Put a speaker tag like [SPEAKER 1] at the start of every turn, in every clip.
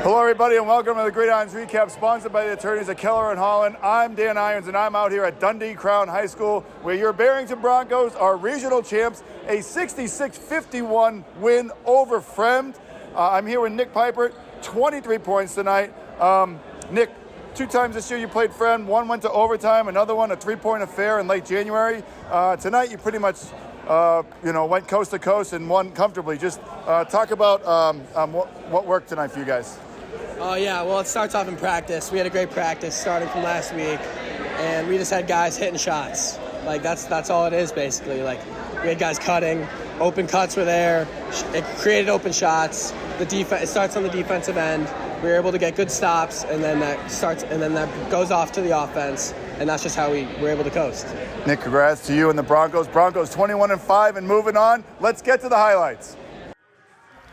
[SPEAKER 1] Hello, everybody, and welcome to the Gridirons Recap, sponsored by the attorneys at Keller and Holland. I'm Dan Irons, and I'm out here at Dundee Crown High School, where your Barrington Broncos are regional champs, a 66-51 win over Fremd. I'm here with Nick Piper, 23 points tonight. Nick, 2 times this year you played Fremd. One went to overtime, another one a 3-point affair in late January. Tonight you pretty much went coast to coast and won comfortably. Just talk about what worked tonight for you guys.
[SPEAKER 2] Well, it starts off in practice. We had a great practice starting from last week, and we just had guys hitting shots. Like, that's all it is, basically. Like, we had guys cutting, open cuts were there, it created open shots. It starts on the defensive end. We were able to get good stops, and then that goes off to the offense, and that's just how we were able to coast.
[SPEAKER 1] Nick, congrats to you and the Broncos. Broncos 21-5 and moving on. Let's get to the highlights.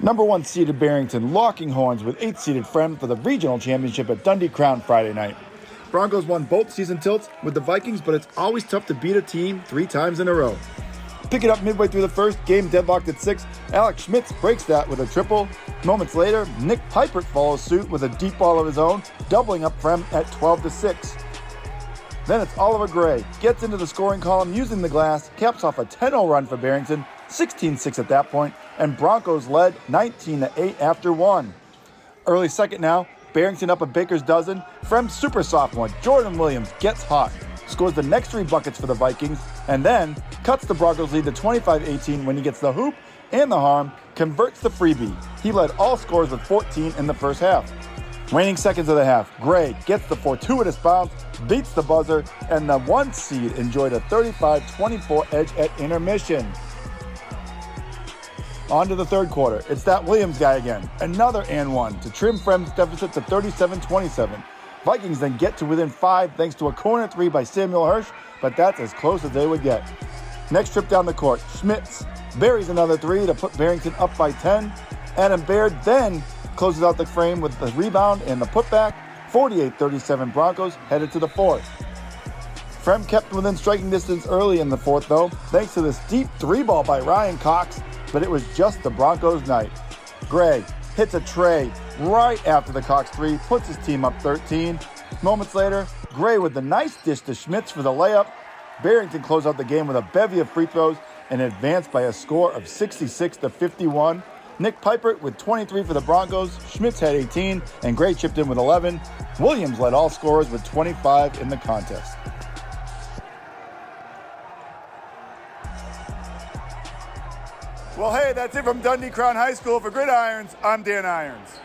[SPEAKER 1] Number 1 seeded Barrington locking horns with 8 seeded Fremd for the regional championship at Dundee Crown Friday night. Broncos won both season tilts with the Vikings, but it's always tough to beat a team 3 times in a row. Pick it up midway through the first, game deadlocked at 6. Alex Schmitz breaks that with a triple. Moments later, Nick Piper follows suit with a deep ball of his own, doubling up Fremd at 12-6. Then it's Oliver Gray, gets into the scoring column using the glass, caps off a 10-0 run for Barrington, 16-6 at that point, and Broncos led 19-8 after 1. Early second now, Barrington up a baker's dozen. Fremd super sophomore Jordan Williams gets hot, scores the next 3 buckets for the Vikings, and then cuts the Broncos lead to 25-18 when he gets the hoop and the harm, converts the freebie. He led all scorers with 14 in the first half. Waning seconds of the half, Gray gets the fortuitous bounce, beats the buzzer, and the 1 seed enjoyed a 35-24 edge at intermission. On to the third quarter. It's that Williams guy again. Another and 1 to trim Fremd's deficit to 37-27. Vikings then get to within 5 thanks to a corner 3 by Samuel Hirsch, but that's as close as they would get. Next trip down the court, Schmitz buries another 3 to put Barrington up by 10. Adam Baird then closes out the frame with the rebound and the putback. 48-37 Broncos headed to the fourth. Fremd kept within striking distance early in the fourth, though, thanks to this deep 3-ball by Ryan Cox, but it was just the Broncos' night. Gray hits a tray right after the Cox 3, puts his team up 13. Moments later, Gray with the nice dish to Schmitz for the layup. Barrington closed out the game with a bevy of free throws and advanced by a score of 66-51. Nick Piper with 23 for the Broncos, Schmitz had 18, and Gray chipped in with 11. Williams led all scorers with 25 in the contest. Well, hey, that's it from Dundee Crown High School. For Gridirons, I'm Dan Irons.